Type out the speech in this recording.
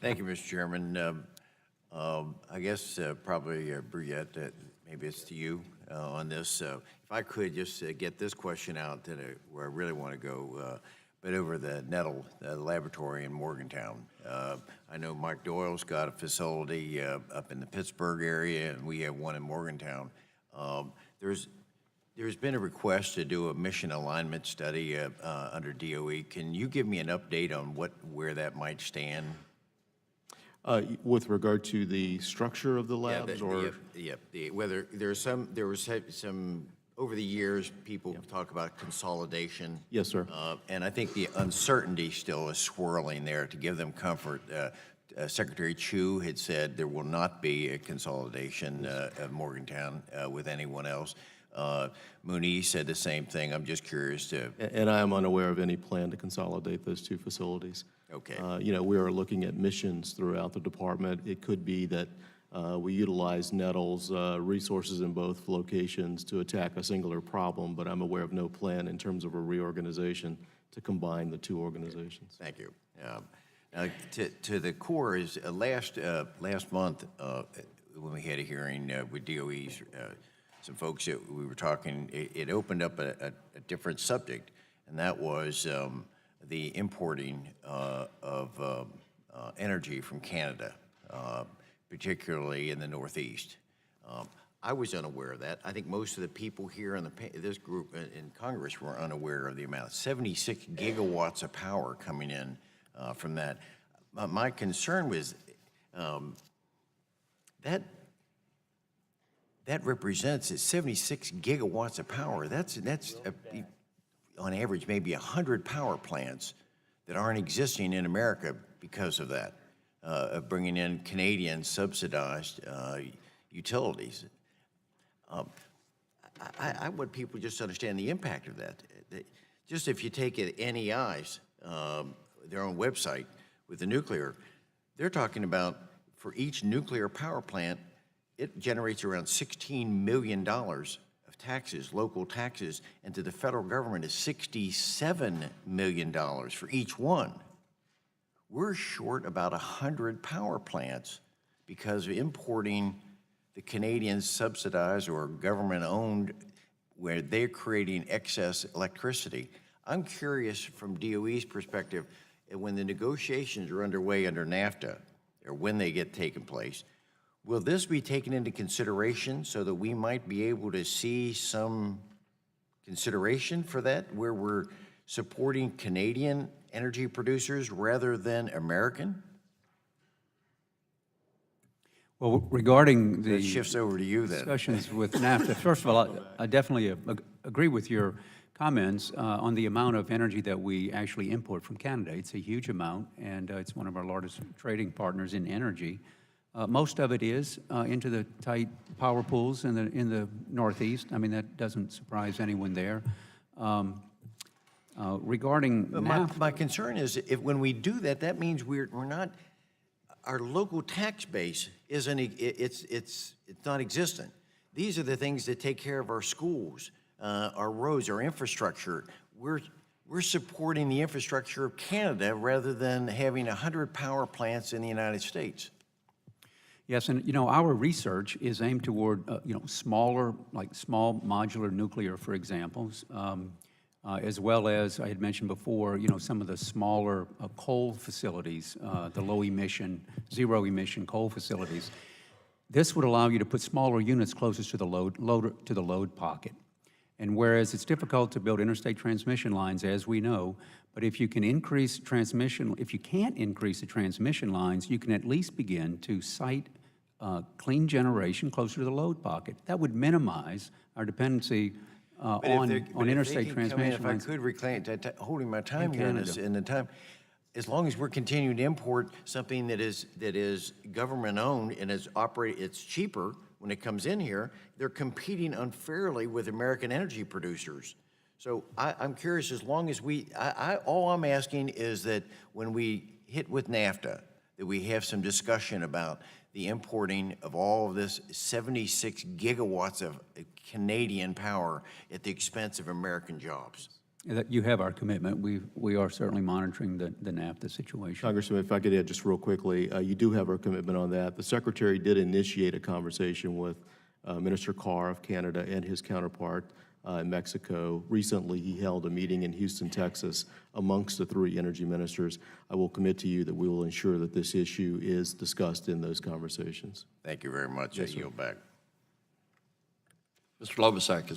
Thank you, Mr. Chairman. I guess probably Briette, maybe it's to you on this. If I could just get this question out where I really want to go, but over the Nettle laboratory in Morgantown. I know Mike Doyle's got a facility up in the Pittsburgh area, and we have one in Morgantown. There's been a request to do a mission alignment study under DOE. Can you give me an update on where that might stand? With regard to the structure of the labs, whether there was some over the years people talk about consolidation. Yes, sir. And I think the uncertainty still is swirling there. To give them comfort, Secretary Chu had said there will not be a consolidation of Morgantown with anyone else. Mooney said the same thing. I'm just curious to. And I am unaware of any plan to consolidate those two facilities. Okay. We are looking at missions throughout the department. It could be that we utilize Nettle's resources in both locations to attack a singular problem, but I'm aware of no plan in terms of a reorganization to combine the two organizations. Thank you. Now, to the core is last month when we had a hearing with DOE's some folks that we were talking, it opened up a different subject, and that was the importing of energy from Canada, particularly in the Northeast. I was unaware of that. I think most of the people here in this group in Congress were unaware of the amount. 76 gigawatts of power coming in from that. My concern was that represents 76 gigawatts of power. That's on average maybe 100 power plants that aren't existing in America because of that, of bringing in Canadian subsidized utilities. I want people just to understand the impact of that. Just if you take it NEI's, their own website with the nuclear, they're talking about for each nuclear power plant, it generates around $16 million of taxes, local taxes, and to the federal government is $67 million for each one. We're short about 100 power plants because of importing the Canadian subsidized or government-owned, where they're creating excess electricity. I'm curious from DOE's perspective, when the negotiations are underway under NAFTA, or when they get taken place, will this be taken into consideration so that we might be able to see some consideration for that, where we're supporting Canadian energy producers rather than American? Well, regarding the That shifts over to you then. discussions with NAFTA, first of all, I definitely agree with your comments on the amount of energy that we actually import from Canada. It's a huge amount, and it's one of our largest trading partners in energy. Most of it is into the tight power pools in the Northeast. I mean, that doesn't surprise anyone there. Regarding NAFTA, my concern is if when we do that, that means we're not, our local tax base isn't, it's not existent. These are the things that take care of our schools, our roads, our infrastructure. We're supporting the infrastructure of Canada rather than having 100 power plants in the United States. yes, and our research is aimed toward smaller, like small modular nuclear, for example, as well as I had mentioned before, some of the smaller coal facilities, the low emission, zero emission coal facilities. This would allow you to put smaller units closest to the load pocket. And whereas it's difficult to build interstate transmission lines, as we know, but if you can increase transmission, if you can't increase the transmission lines, you can at least begin to site clean generation closer to the load pocket. That would minimize our dependency on interstate transmission lines. If I could reclaim, holding my time here in the time, as long as we're continuing to import something that is government owned and it's cheaper when it comes in here, they're competing unfairly with American energy producers. So I'm curious, as long as all I'm asking is that when we hit with NAFTA, that we have some discussion about the importing of all of this 76 gigawatts of Canadian power at the expense of American jobs. That you have our commitment. We are certainly monitoring the NAFTA situation. Congressman, if I could add just real quickly, you do have our commitment on that. The Secretary did initiate a conversation with Minister Carr of Canada and his counterpart in Mexico. Recently, he held a meeting in Houston, Texas, amongst the 3 energy ministers. I will commit to you that we will ensure that this issue is discussed in those conversations. Thank you very much. I yield back. Mr. Lovasak is